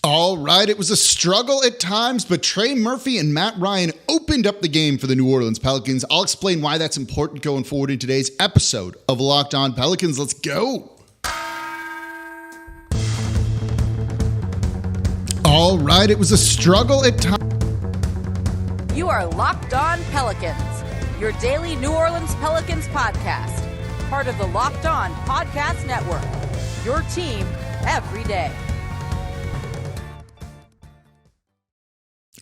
All right, it was a struggle at times, but Trey Murphy and Matt Ryan opened up the game for the New Orleans Pelicans. I'll explain why that's important going forward in today's episode of Locked On Pelicans. Let's go. All right, it was a struggle at times. You are Locked On Pelicans, your daily New Orleans Pelicans podcast, part of the Locked On Podcast Network, your team every day.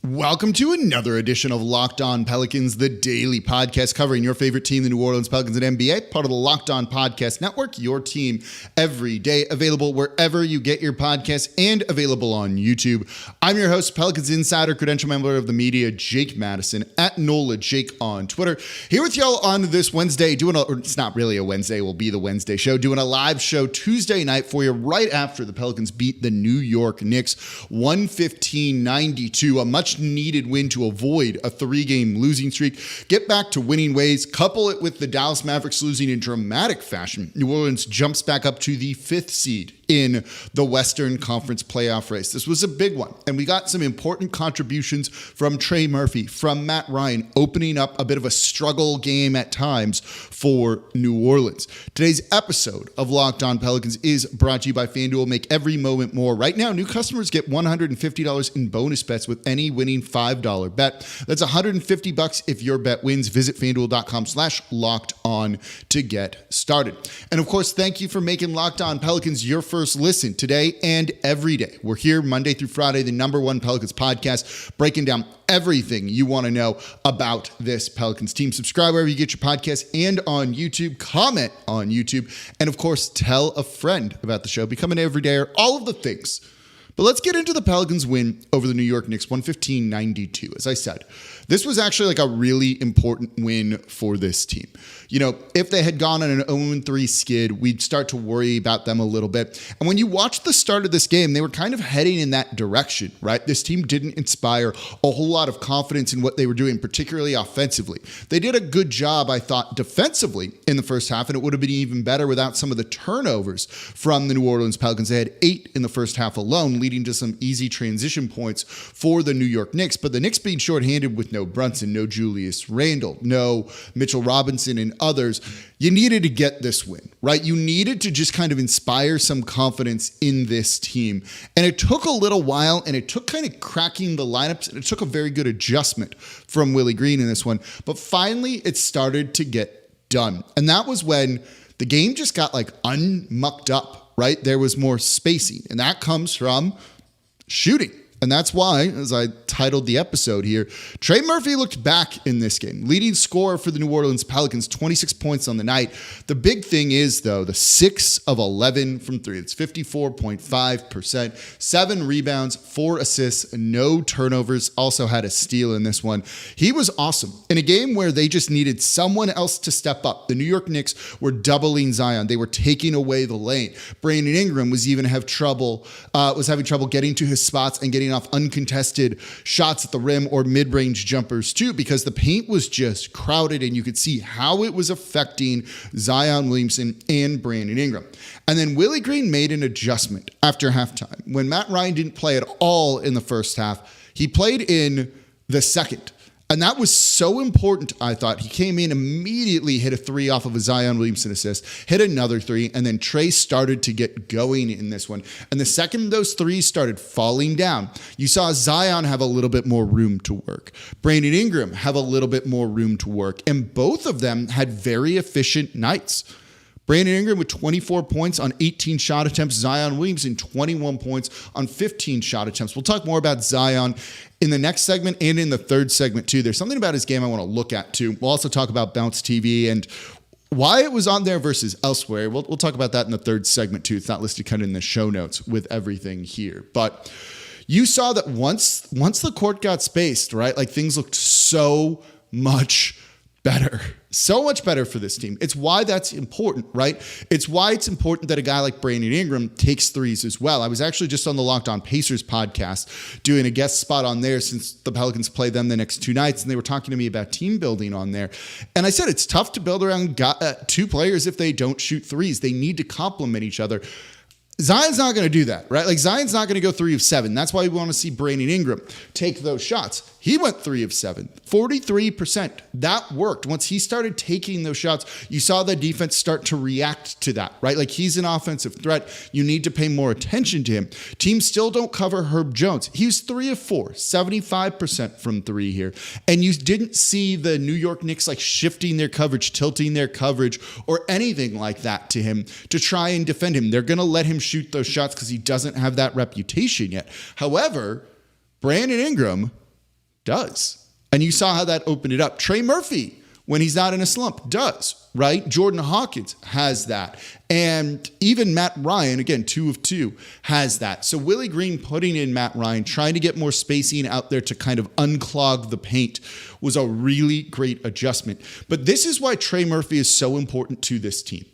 Welcome to another edition of Locked On Pelicans, the daily podcast covering your favorite team, the New Orleans Pelicans and NBA, part of the Locked On Podcast Network, your team every day, available wherever you get your podcasts and available on YouTube. I'm your host, Pelicans Insider, credential member of the media, Jake Madison, at NOLA Jake on Twitter. Here with y'all on this Wednesday, it's not really a Wednesday, it will be the Wednesday show, doing a live show Tuesday night for you right after the Pelicans beat the New York Knicks 115-92, a much needed win to avoid a 3-game losing streak, get back to winning ways, couple it with the Dallas Mavericks losing in dramatic fashion. New Orleans jumps back up to the 5th seed in the Western Conference playoff race. This was a big one, and we got some important contributions from Trey Murphy, from Matt Ryan, opening up a bit of a struggle game at times for New Orleans. Today's episode of Locked On Pelicans is brought to you by FanDuel. Make every moment more. Right now, new customers get $150 in bonus bets with any winning $5 bet. That's $150 if your bet wins. Visit FanDuel.com/locked-on to get started. And of course, thank you for making Locked On Pelicans your first listen today and every day. We're here Monday through Friday, the #1 Pelicans podcast, breaking down everything you want to know about this Pelicans team. Subscribe wherever you get your podcasts and on YouTube. Comment on YouTube. And of course, tell a friend about the show. Become an everydayer. All of the things. But let's get into the Pelicans win over the New York Knicks, 115-92. As I said, this was actually like a really important win for this team. You know, if they had gone on an 0-3 skid, we'd start to worry about them a little bit. And when you watch the start of this game, they were kind of heading in that direction, right? This team didn't inspire a whole lot of confidence in what they were doing, particularly offensively. They did a good job, I thought, defensively in the first half, and it would have been even better without some of the turnovers from the New Orleans Pelicans. They had 8 in the first half alone, leading to some easy transition points for the New York Knicks. But the Knicks being shorthanded with no Brunson, no Julius Randle, no Mitchell Robinson and others, you needed to get this win, right? You needed to just kind of inspire some confidence in this team. And it took a little while, and it took kind of cracking the lineups, and it took a very good adjustment from Willie Green in this one. But finally, it started to get done. And that was when the game just got like unmucked up, right? There was more spacing, and that comes from shooting. And that's why, as I titled the episode here, Trey Murphy looked back in this game. Leading scorer for the New Orleans Pelicans, 26 points on the night. The big thing is, though, the 6 of 11 from 3. It's 54.5%. 7 rebounds, 4 assists, no turnovers. Also had a steal in this one. He was awesome. In a game where they just needed someone else to step up. The New York Knicks were doubling Zion. They were taking away the lane. Brandon Ingram was having trouble getting to his spots and getting off uncontested shots at the rim or mid-range jumpers too, because the paint was just crowded, and you could see how it was affecting Zion Williamson and Brandon Ingram. And then Willie Green made an adjustment after halftime. When Matt Ryan didn't play at all in the first half, he played in the second. And that was so important, I thought. He came in, immediately hit a 3 off of a Zion Williamson assist, hit another 3, and then Trey started to get going in this one. And the second those 3s started falling down, you saw Zion have a little bit more room to work. Brandon Ingram have a little bit more room to work. And both of them had very efficient nights. Brandon Ingram with 24 points on 18 shot attempts. Zion Williamson, 21 points on 15 shot attempts. We'll talk more about Zion in the next segment and in the third segment too. There's something about his game I want to look at too. We'll also talk about Bounce TV and why it was on there versus elsewhere. We'll talk about that in the third segment too. It's not listed kind of in the show notes with everything here. But you saw that once the court got spaced, right? Like things looked so much better. So much better for this team. It's why that's important, right? It's why it's important that a guy like Brandon Ingram takes threes as well. I was actually just on the Locked On Pacers podcast doing a guest spot on there since the Pelicans play them the next 2 nights, and they were talking to me about team building on there. And I said it's tough to build around 2 players if they don't shoot threes. They need to complement each other. Zion's not going to do that, right? Like Zion's not going to go 3 of 7. That's why we want to see Brandon Ingram take those shots. He went 3 of 7, 43%. That worked. Once he started taking those shots, you saw the defense start to react to that, right? Like he's an offensive threat. You need to pay more attention to him. Teams still don't cover Herb Jones. He was 3 of 4, 75% from 3 here. And you didn't see the New York Knicks like shifting their coverage, tilting their coverage, or anything like that to him to try and defend him. They're going to let him shoot those shots because he doesn't have that reputation yet. However, Brandon Ingram does. And you saw how that opened it up. Trey Murphy, when he's not in a slump, does, right? Jordan Hawkins has that. And even Matt Ryan, again, 2 of 2, has that. So Willie Green putting in Matt Ryan, trying to get more spacing out there to kind of unclog the paint was a really great adjustment. But this is why Trey Murphy is so important to this team,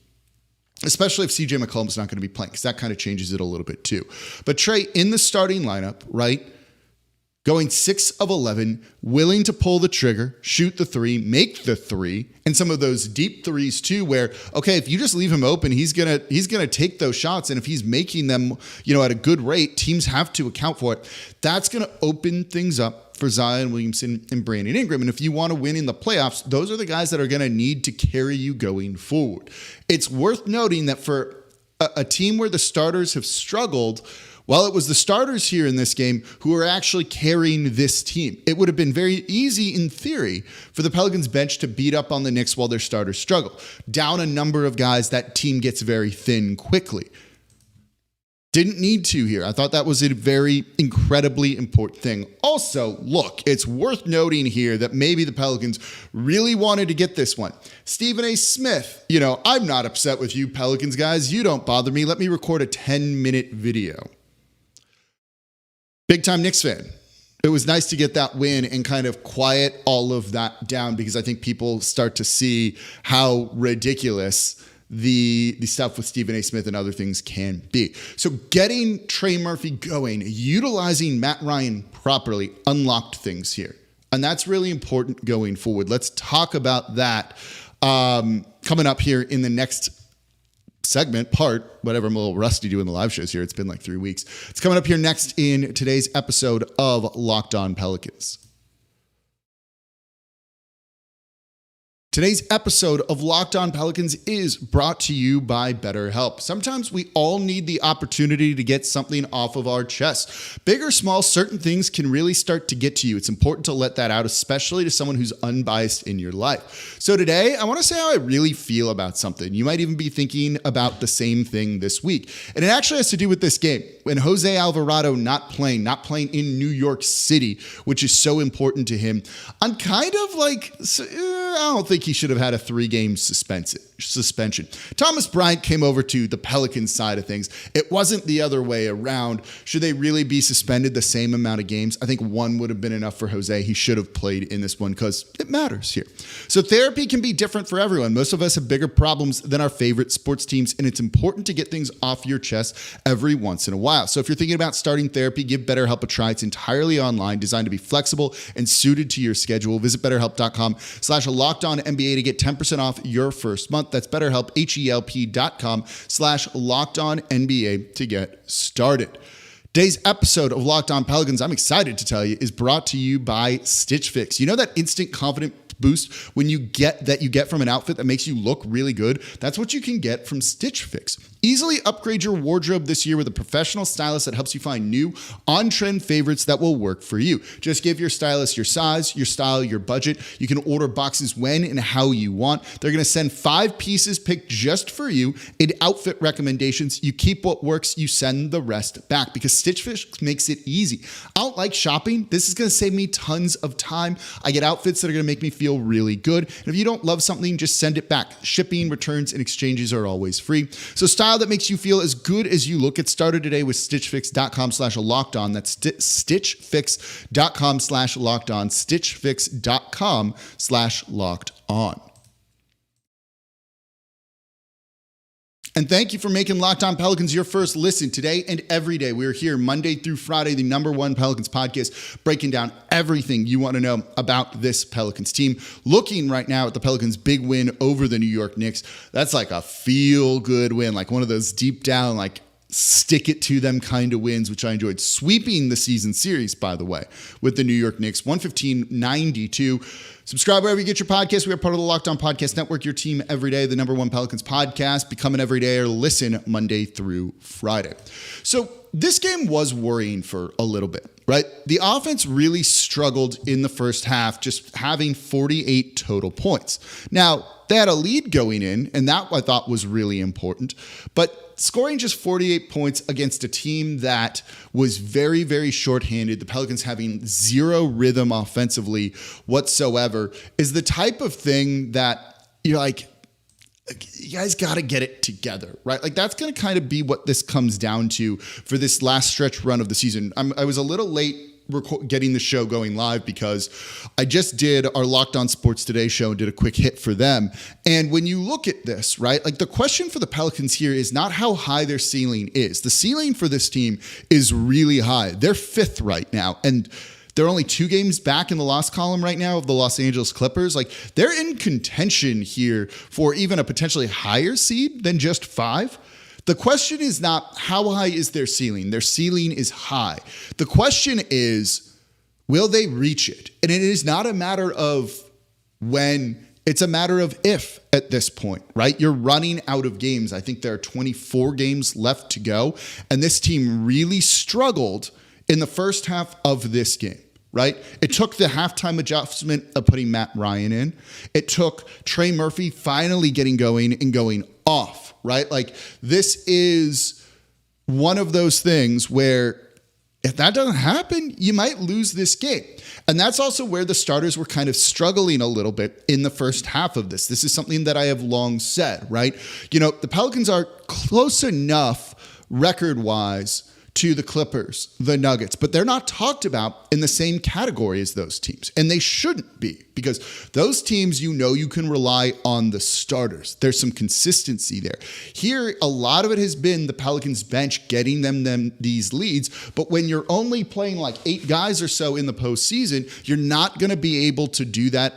especially if CJ McCollum's not going to be playing, because that kind of changes it a little bit too. But Trey in the starting lineup, right? Going 6 of 11, willing to pull the trigger, shoot the 3, make the 3, and some of those deep threes too, where, okay, if you just leave him open, he's gonna take those shots, and if he's making them, at a good rate, teams have to account for it. That's gonna open things up for Zion Williamson and Brandon Ingram. And if you want to win in the playoffs, those are the guys that are gonna need to carry you going forward. It's worth noting that for a team where the starters have struggled, well, it was the starters here in this game who are actually carrying this team. It would have been very easy in theory for the Pelicans bench to beat up on the Knicks while their starters struggle. Down a number of guys, that team gets very thin quickly. Didn't need to here. I thought that was a very incredibly important thing. Also, look, it's worth noting here that maybe the Pelicans really wanted to get this one. Stephen A. Smith, I'm not upset with you Pelicans guys. You don't bother me. Let me record a 10-minute video. Big time Knicks fan. It was nice to get that win and kind of quiet all of that down, because I think people start to see how ridiculous the stuff with Stephen A. Smith and other things can be. So getting Trey Murphy going, utilizing Matt Ryan properly, unlocked things here. And that's really important going forward. Let's talk about that coming up here in the next segment, whatever. I'm a little rusty doing the live shows here. It's been like 3 weeks. It's coming up here next in today's episode of Locked On Pelicans. Today's episode of Locked On Pelicans is brought to you by BetterHelp. Sometimes we all need the opportunity to get something off of our chest. Big or small, certain things can really start to get to you. It's important to let that out, especially to someone who's unbiased in your life. So today, I want to say how I really feel about something. You might even be thinking about the same thing this week. And it actually has to do with this game. When Jose Alvarado not playing in New York City, which is so important to him, I'm kind of like, I don't think he should have had a 3-game suspension. Thomas Bryant came over to the Pelicans side of things. It wasn't the other way around. Should they really be suspended the same amount of games? I think 1 would have been enough for Jose. He should have played in this one because it matters here. So therapy can be different for everyone. Most of us have bigger problems than our favorite sports teams, and it's important to get things off your chest every once in a while. So if you're thinking about starting therapy, give BetterHelp a try. It's entirely online, designed to be flexible and suited to your schedule. Visit BetterHelp.com/LockedOnNBA to get 10% off your first month. That's BetterHelp, HELP.com/LockedOnNBA to get started. Today's episode of Locked On Pelicans, I'm excited to tell you, is brought to you by Stitch Fix. You know that instant confident boost when you get from an outfit that makes you look really good? That's what you can get from Stitch Fix. Easily upgrade your wardrobe this year with a professional stylist that helps you find new on-trend favorites that will work for you. Just give your stylist your size, your style, your budget. You can order boxes when and how you want. They're going to send 5 pieces picked just for you in outfit recommendations. You keep what works, you send the rest back, because Stitch Fix makes it easy. I don't like shopping. This is going to save me tons of time. I get outfits that are going to make me feel really good. And if you don't love something, just send it back. Shipping, returns, and exchanges are always free. So style that makes you feel as good as you look. Get started today with StitchFix.com/LockedOn. That's StitchFix.com/LockedOn. StitchFix.com/LockedOn. And thank you for making Locked On Pelicans your first listen today and every day. We're here Monday through Friday, the #1 Pelicans podcast, breaking down everything you want to know about this Pelicans team. Looking right now at the Pelicans' big win over the New York Knicks. That's like a feel-good win, like one of those deep down, like stick it to them kind of wins, which I enjoyed. Sweeping the season series, by the way, with the New York Knicks, 115-92. Subscribe wherever you get your podcast. We are part of the Locked On Podcast Network, your team every day, the #1 Pelicans podcast. Become an everydayer. Listen Monday through Friday. So this game was worrying for a little bit, right? The offense really struggled in the first half, just having 48 total points. Now, they had a lead going in, and that I thought was really important. But scoring just 48 points against a team that was very, very shorthanded, the Pelicans having zero rhythm offensively whatsoever, is the type of thing that you're like, you guys got to get it together, right? Like that's going to kind of be what this comes down to for this last stretch run of the season. I was a little late getting the show going live because I just did our Locked On Sports Today show and did a quick hit for them. And when you look at this, right, like the question for the Pelicans here is not how high their ceiling is. The ceiling for this team is really high. They're 5th right now. And they're only 2 games back in the loss column right now of the Los Angeles Clippers. Like they're in contention here for even a potentially higher seed than just 5. The question is not how high is their ceiling. Their ceiling is high. The question is, will they reach it? And it is not a matter of when, it's a matter of if at this point, right? You're running out of games. I think there are 24 games left to go. And this team really struggled in the first half of this game. Right? It took the halftime adjustment of putting Matt Ryan in. It took Trey Murphy finally getting going and going off, right? Like this is one of those things where if that doesn't happen, you might lose this game. And that's also where the starters were kind of struggling a little bit in the first half of this. This is something that I have long said, right? You know, the Pelicans are close enough record-wise to the Clippers, the Nuggets, but they're not talked about in the same category as those teams. And they shouldn't be, because those teams, you know, you can rely on the starters. There's some consistency there. Here, a lot of it has been the Pelicans bench getting them these leads. But when you're only playing like 8 guys or so in the postseason, you're not going to be able to do that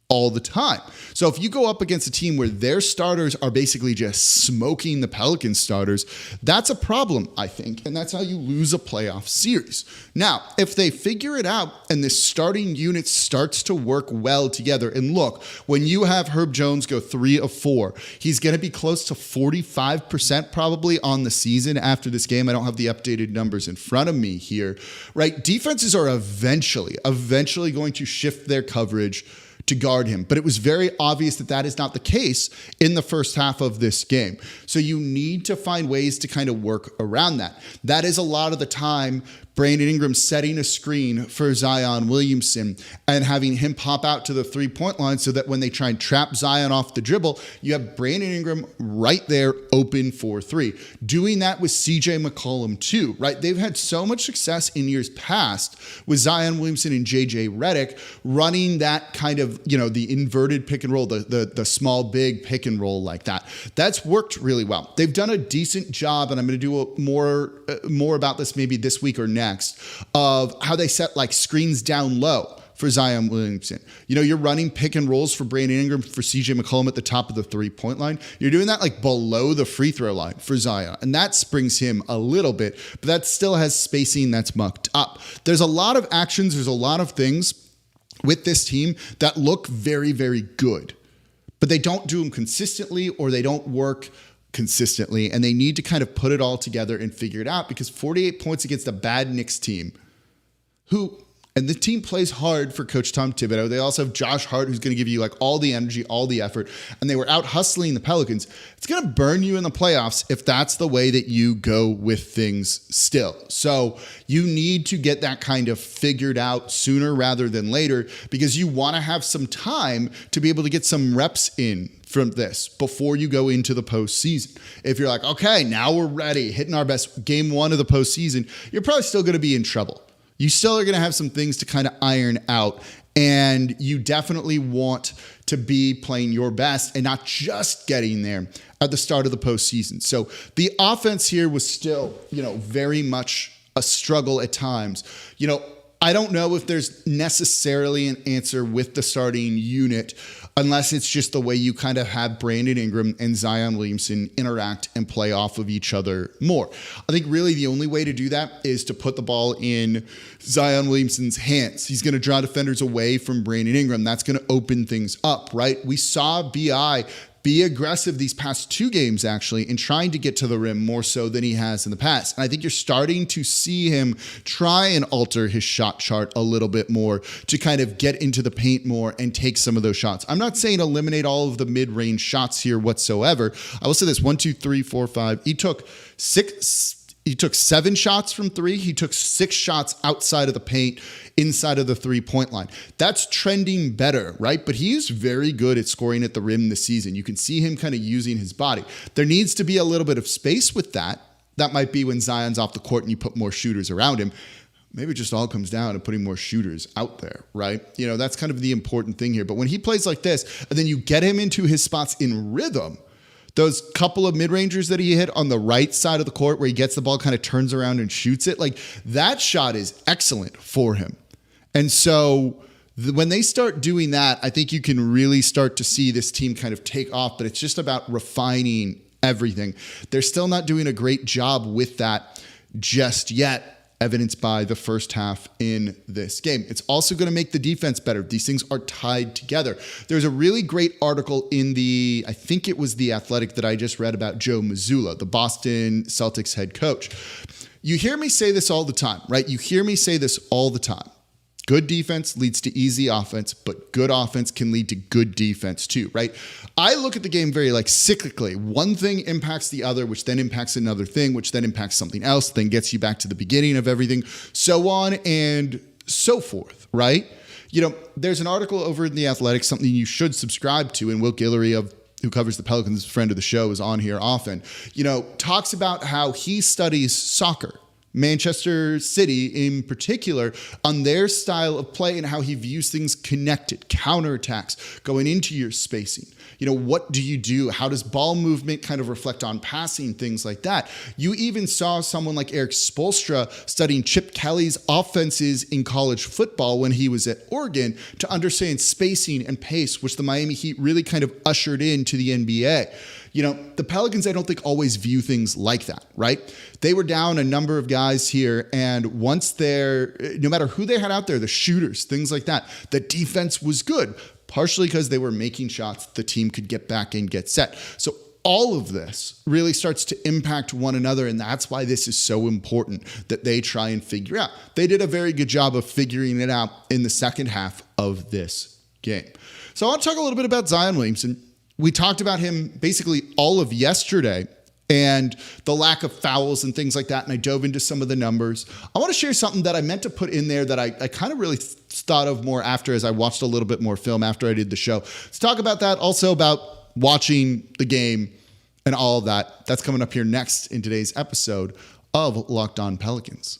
all the time. So if you go up against a team where their starters are basically just smoking the Pelicans starters, that's a problem, I think. And that's how you lose a playoff series. Now, if they figure it out and this starting unit starts to work well together, and look, when you have Herb Jones go 3 of 4, he's going to be close to 45% probably on the season after this game. I don't have the updated numbers in front of me here, right? Defenses are eventually going to shift their coverage to guard him. But it was very obvious that that is not the case in the first half of this game. So you need to find ways to kind of work around that. That is a lot of the time Brandon Ingram setting a screen for Zion Williamson and having him pop out to the 3-point line so that when they try and trap Zion off the dribble, you have Brandon Ingram right there open for 3. Doing that with CJ McCollum too, right? They've had so much success in years past with Zion Williamson and JJ Redick running that kind of, you know, the inverted pick and roll, the small, big pick and roll like that. That's worked really well. They've done a decent job, and I'm going to do more about this maybe this week or next, of how they set like screens down low for Zion Williamson. You know, you're running pick and rolls for Brandon Ingram, for CJ McCollum at the top of the 3-point line. You're doing that like below the free throw line for Zion. And that springs him a little bit, but that still has spacing that's mucked up. There's a lot of actions. There's a lot of things with this team that look very, very good, but they don't do them consistently, or they don't work consistently, and they need to kind of put it all together and figure it out, because 48 points against a bad Knicks team and the team plays hard for Coach Tom Thibodeau. They also have Josh Hart, who's going to give you like all the energy, all the effort, and they were out hustling the Pelicans. It's going to burn you in the playoffs if that's the way that you go with things still. So you need to get that kind of figured out sooner rather than later, because you want to have some time to be able to get some reps in from this before you go into the postseason. If you're like, okay, now we're ready, hitting our best game 1 of the postseason, you're probably still going to be in trouble. You still are going to have some things to kind of iron out, and you definitely want to be playing your best and not just getting there at the start of the postseason. So the offense here was still, very much a struggle at times. I don't know if there's necessarily an answer with the starting unit, unless it's just the way you kind of have Brandon Ingram and Zion Williamson interact and play off of each other more. I think really the only way to do that is to put the ball in Zion Williamson's hands. He's going to draw defenders away from Brandon Ingram. That's going to open things up, right? We saw BI be aggressive these past 2 games, actually, in trying to get to the rim more so than he has in the past. And I think you're starting to see him try and alter his shot chart a little bit more to kind of get into the paint more and take some of those shots. I'm not saying eliminate all of the mid-range shots here whatsoever. I will say this: 1, 2, 3, 4, 5. He took 7 shots from 3. He took 6 shots outside of the paint, inside of the 3-point line. That's trending better, right? But he is very good at scoring at the rim this season. You can see him kind of using his body. There needs to be a little bit of space with that. That might be when Zion's off the court and you put more shooters around him. Maybe it just all comes down to putting more shooters out there, right? You know, that's kind of the important thing here. But when he plays like this, and then you get him into his spots in rhythm, those couple of mid-rangers that he hit on the right side of the court where he gets the ball, kind of turns around and shoots it, like that shot is excellent for him. And so when they start doing that, I think you can really start to see this team kind of take off, but it's just about refining everything. They're still not doing a great job with that just yet, evidenced by the first half in this game. It's also going to make the defense better. These things are tied together. There's a really great article in I think it was The Athletic that I just read about Joe Mazzulla, the Boston Celtics head coach. You hear me say this all the time, right? You hear me say this all the time. Good defense leads to easy offense, but good offense can lead to good defense too, right? I look at the game very cyclically. One thing impacts the other, which then impacts another thing, which then impacts something else, then gets you back to the beginning of everything, so on and so forth, right? You know, there's an article over in The Athletic, something you should subscribe to, and Will Guillory, who covers the Pelicans, friend of the show, is on here often, talks about how he studies soccer. Manchester City in particular, on their style of play and how he views things connected, counterattacks, going into your spacing. What do you do? How does ball movement kind of reflect on passing, things like that? You even saw someone like Eric Spoelstra studying Chip Kelly's offenses in college football when he was at Oregon to understand spacing and pace, which the Miami Heat really kind of ushered into the NBA. The Pelicans, I don't think, always view things like that, right? They were down a number of guys here, and once no matter who they had out there, the shooters, things like that, the defense was good, partially because they were making shots the team could get back and get set. So all of this really starts to impact one another, and that's why this is so important that they try and figure out. They did a very good job of figuring it out in the second half of this game. So I want to talk a little bit about Zion Williamson. We talked about him basically all of yesterday and the lack of fouls and things like that, and I dove into some of the numbers. I want to share something that I meant to put in there that I kind of really thought of more after, as I watched a little bit more film after I did the show. Let's talk about that, also about watching the game and all of that. That's coming up here next in today's episode of Locked On Pelicans.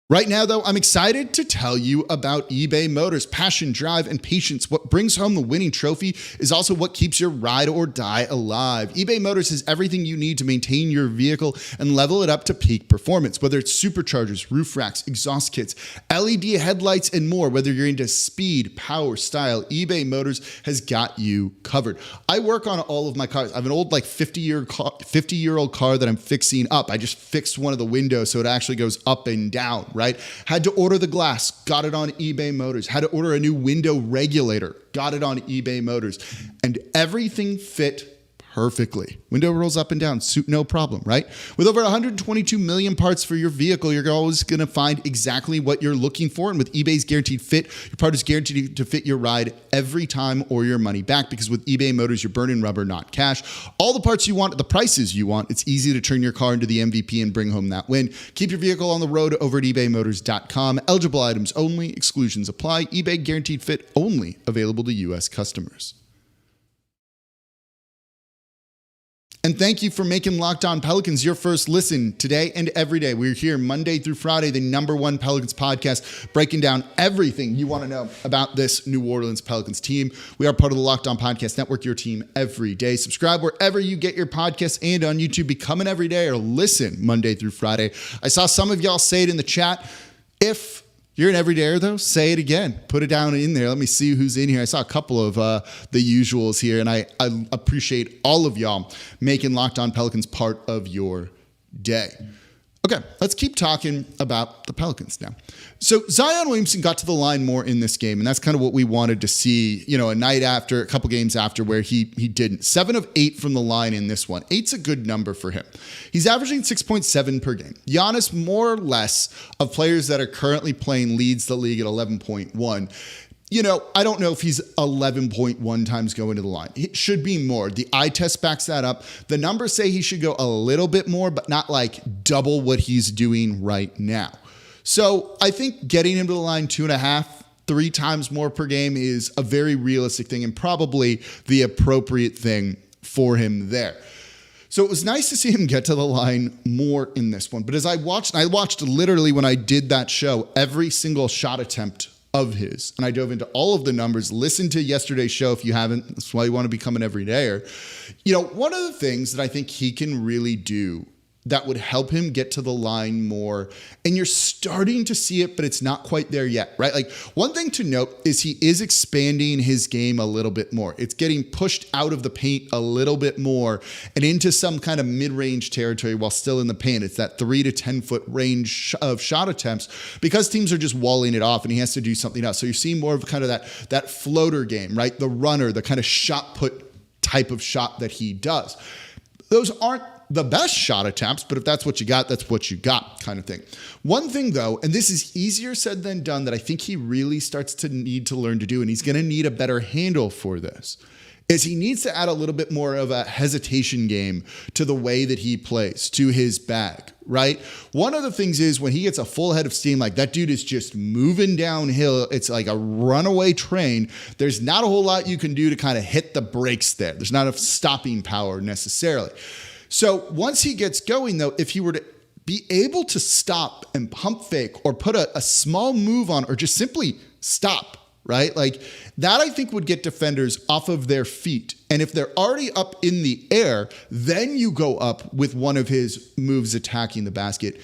Right now, though, I'm excited to tell you about eBay Motors. Passion, drive, and patience. What brings home the winning trophy is also what keeps your ride or die alive. eBay Motors has everything you need to maintain your vehicle and level it up to peak performance. Whether it's superchargers, roof racks, exhaust kits, LED headlights, and more. Whether you're into speed, power, style, eBay Motors has got you covered. I work on all of my cars. I have an old 50-year-old car that I'm fixing up. I just fixed one of the windows so it actually goes up and down. Right? Had to order the glass, got it on eBay Motors. Had to order a new window regulator, got it on eBay Motors. And everything fit perfectly. Window rolls up and down, suit no problem, right? With over 122 million parts for your vehicle, you're always going to find exactly what you're looking for. And with eBay's Guaranteed Fit, your part is guaranteed to fit your ride every time or your money back, because with eBay Motors, you're burning rubber, not cash. All the parts you want at the prices you want. It's easy to turn your car into the MVP and bring home that win. Keep your vehicle on the road over at ebaymotors.com. Eligible items only. Exclusions apply. eBay Guaranteed Fit only available to U.S. customers. And thank you for making Locked On Pelicans your first listen today and every day. We're here Monday through Friday, the #1 Pelicans podcast, breaking down everything you want to know about this New Orleans Pelicans team. We are part of the Locked On Podcast Network, your team every day. Subscribe wherever you get your podcasts and on YouTube. Become an everyday or listen Monday through Friday. I saw some of y'all say it in the chat. If you're an everydayer, though, say it again. Put it down in there. Let me see who's in here. I saw a couple of the usuals here, and I appreciate all of y'all making Locked On Pelicans part of your day. Okay, let's keep talking about the Pelicans now. So Zion Williamson got to the line more in this game, and that's kind of what we wanted to see, a couple games after where he didn't. 7 of 8 from the line in this one. 8's a good number for him. He's averaging 6.7 per game. Giannis, more or less, of players that are currently playing, leads the league at 11.1. I don't know if he's 11.1 times going to the line. It should be more. The eye test backs that up. The numbers say he should go a little bit more, but not like double what he's doing right now. So I think getting him to the line 2.5, 3 times more per game is a very realistic thing and probably the appropriate thing for him there. So it was nice to see him get to the line more in this one. But as I watched literally when I did that show, every single shot attempt of his. And I dove into all of the numbers. Listen to yesterday's show if you haven't. That's why you want to become an everydayer. One of the things that I think he can really do that would help him get to the line more, and you're starting to see it, but it's not quite there yet, right? Like, one thing to note is he is expanding his game a little bit more. It's getting pushed out of the paint a little bit more and into some kind of mid-range territory while still in the paint. It's that 3 to 10 foot range of shot attempts because teams are just walling it off and he has to do something else. So you're seeing more of kind of that floater game, right? The runner, the kind of shot put type of shot that he does. Those aren't the best shot attempts, but if that's what you got, that's what you got kind of thing. One thing though, and this is easier said than done, that I think he really starts to need to learn to do, and he's going to need a better handle for this, is he needs to add a little bit more of a hesitation game to the way that he plays, to his bag, right? One of the things is when he gets a full head of steam, like that dude is just moving downhill. It's like a runaway train. There's not a whole lot you can do to kind of hit the brakes there. There's not enough stopping power necessarily. So once he gets going, though, if he were to be able to stop and pump fake or put a small move on or just simply stop, right? Like that, I think would get defenders off of their feet. And if they're already up in the air, then you go up with one of his moves attacking the basket.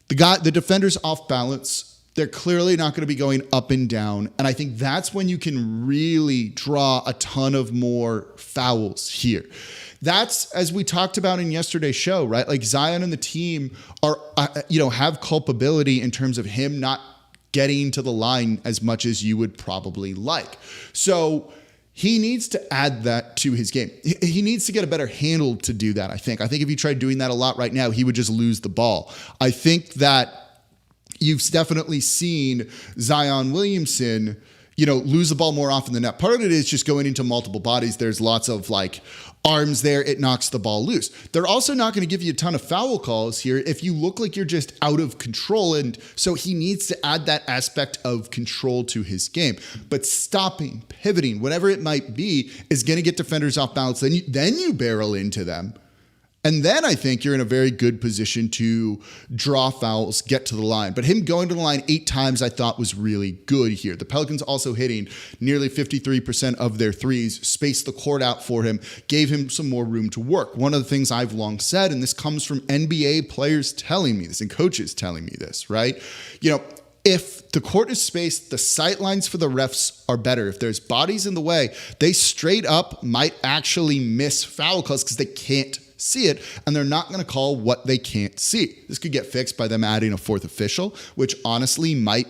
The defender's off balance. They're clearly not going to be going up and down. And I think that's when you can really draw a ton of more fouls here. That's, as we talked about in yesterday's show, right? Like Zion and the team are, have culpability in terms of him not getting to the line as much as you would probably like. So he needs to add that to his game. He needs to get a better handle to do that, I think. I think if he tried doing that a lot right now, he would just lose the ball. I think that you've definitely seen Zion Williamson, lose the ball more often than not. Part of it is just going into multiple bodies. There's lots of arms there. It knocks the ball loose. They're also not going to give you a ton of foul calls here if you look like you're just out of control. And so he needs to add that aspect of control to his game. But stopping, pivoting, whatever it might be, is going to get defenders off balance. Then you barrel into them. And then I think you're in a very good position to draw fouls, get to the line. But him going to the line 8 times I thought was really good here. The Pelicans also hitting nearly 53% of their threes, spaced the court out for him, gave him some more room to work. One of the things I've long said, and this comes from NBA players telling me this and coaches telling me this, right? If the court is spaced, the sight lines for the refs are better. If there's bodies in the way, they straight up might actually miss foul calls because they can't see it, and they're not going to call what they can't see. This could get fixed by them adding a 4th official, which honestly might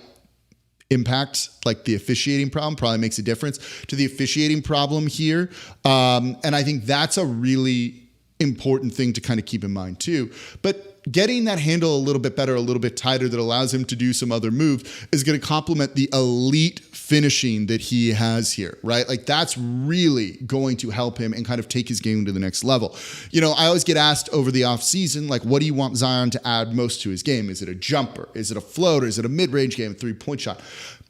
impact the officiating problem, probably makes a difference to the officiating problem here. And I think that's a really important thing to kind of keep in mind too. But getting that handle a little bit better, a little bit tighter that allows him to do some other move is going to complement the elite finishing that he has here, right? That's really going to help him and kind of take his game to the next level. I always get asked over the offseason, what do you want Zion to add most to his game? Is it a jumper? Is it a floater? Is it a mid-range game, a 3-point shot?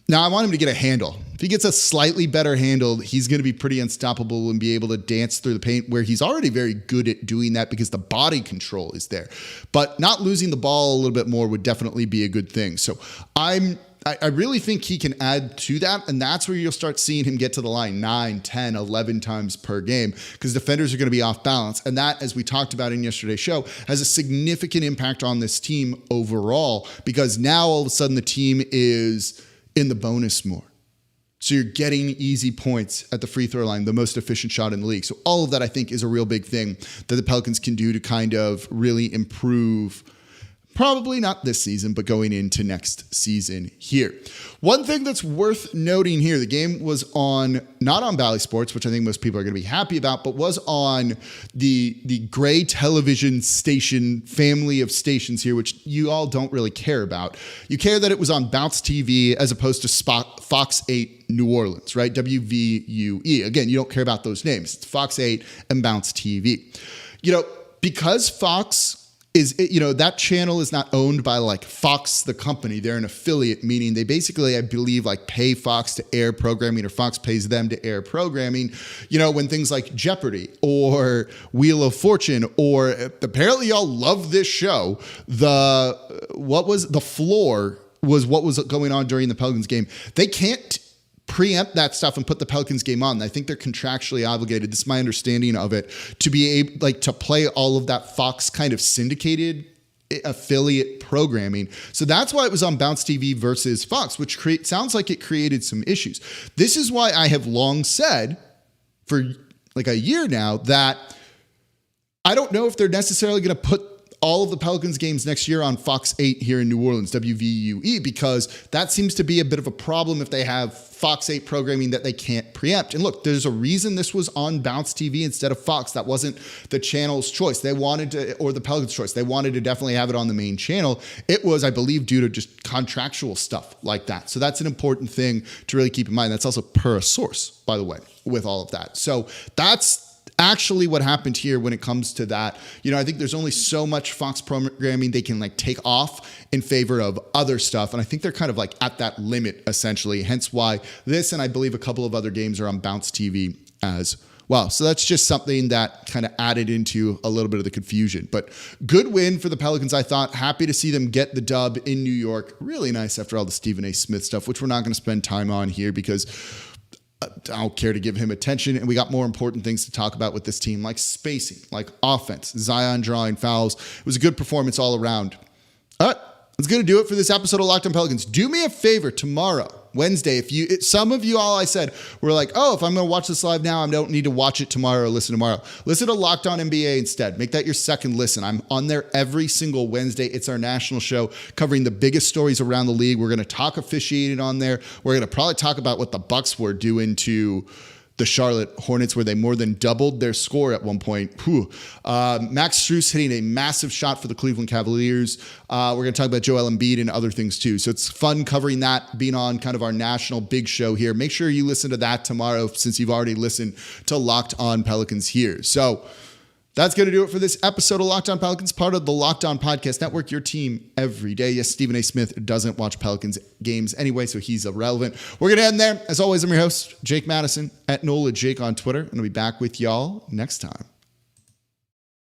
Now, I want him to get a handle. If he gets a slightly better handle, he's going to be pretty unstoppable and be able to dance through the paint, where he's already very good at doing that because the body control is there. But not losing the ball a little bit more would definitely be a good thing. So I really think he can add to that, and that's where you'll start seeing him get to the line 9, 10, 11 times per game, because defenders are going to be off balance. And that, as we talked about in yesterday's show, has a significant impact on this team overall, because now all of a sudden the team is in the bonus more. So you're getting easy points at the free throw line, the most efficient shot in the league. So all of that, I think, is a real big thing that the Pelicans can do to kind of really improve. Probably not this season, but going into next season here. One thing that's worth noting here, the game was not on Bally Sports, which I think most people are going to be happy about, but was on the Gray television station family of stations here, which you all don't really care about. You care that it was on Bounce TV as opposed to Fox 8 New Orleans, right? WVUE. Again, you don't care about those names. It's Fox 8 and Bounce TV. Because Fox that channel is not owned by like Fox, the company. They're an affiliate, meaning they basically, I believe, like pay Fox to air programming, or Fox pays them to air programming, when things like Jeopardy or Wheel of Fortune, or apparently y'all love this show. The floor was what was going on during the Pelicans game. They can't preempt that stuff and put the Pelicans game on. I think they're contractually obligated, this is my understanding of it, to be able to play all of that Fox kind of syndicated affiliate programming. So that's why it was on Bounce TV versus Fox, which sounds like it created some issues. This is why I have long said for like a year now that I don't know if they're necessarily going to put all of the Pelicans games next year on Fox 8 here in New Orleans, WVUE, because that seems to be a bit of a problem if they have Fox 8 programming that they can't preempt. And look, there's a reason this was on Bounce TV instead of Fox. That wasn't the channel's choice. They wanted to, or the Pelicans' choice. They wanted to definitely have it on the main channel. It was, I believe, due to just contractual stuff like that. So that's an important thing to really keep in mind. That's also per a source, by the way, with all of that. So that's actually what happened here when it comes to that. I think there's only so much Fox programming they can take off in favor of other stuff. And I think they're kind of at that limit, essentially. Hence why this, and I believe a couple of other games, are on Bounce TV as well. So that's just something that kind of added into a little bit of the confusion. But good win for the Pelicans, I thought. Happy to see them get the dub in New York. Really nice after all the Stephen A. Smith stuff, which we're not going to spend time on here because I don't care to give him attention. And we got more important things to talk about with this team, like spacing, like offense, Zion drawing fouls. It was a good performance all around. All right, that's going to do it for this episode of Locked On Pelicans. Do me a favor tomorrow, Wednesday. Some of you all I said were like, oh, if I'm going to watch this live now, I don't need to watch it tomorrow or listen tomorrow. Listen to Locked On NBA instead. Make that your second listen. I'm on there every single Wednesday. It's our national show covering the biggest stories around the league. We're going to talk officiating on there. We're going to probably talk about what the Bucks were doing to the Charlotte Hornets, where they more than doubled their score at one point. Max Strus hitting a massive shot for the Cleveland Cavaliers. We're going to talk about Joel Embiid and other things too. So it's fun covering that, being on kind of our national big show here. Make sure you listen to that tomorrow, since you've already listened to Locked On Pelicans here. So that's going to do it for this episode of Locked On Pelicans, part of the Locked On Podcast Network, your team every day. Yes, Stephen A. Smith doesn't watch Pelicans games anyway, so he's irrelevant. We're going to end there. As always, I'm your host, Jake Madison, at NOLA Jake on Twitter, and I'll be back with y'all next time.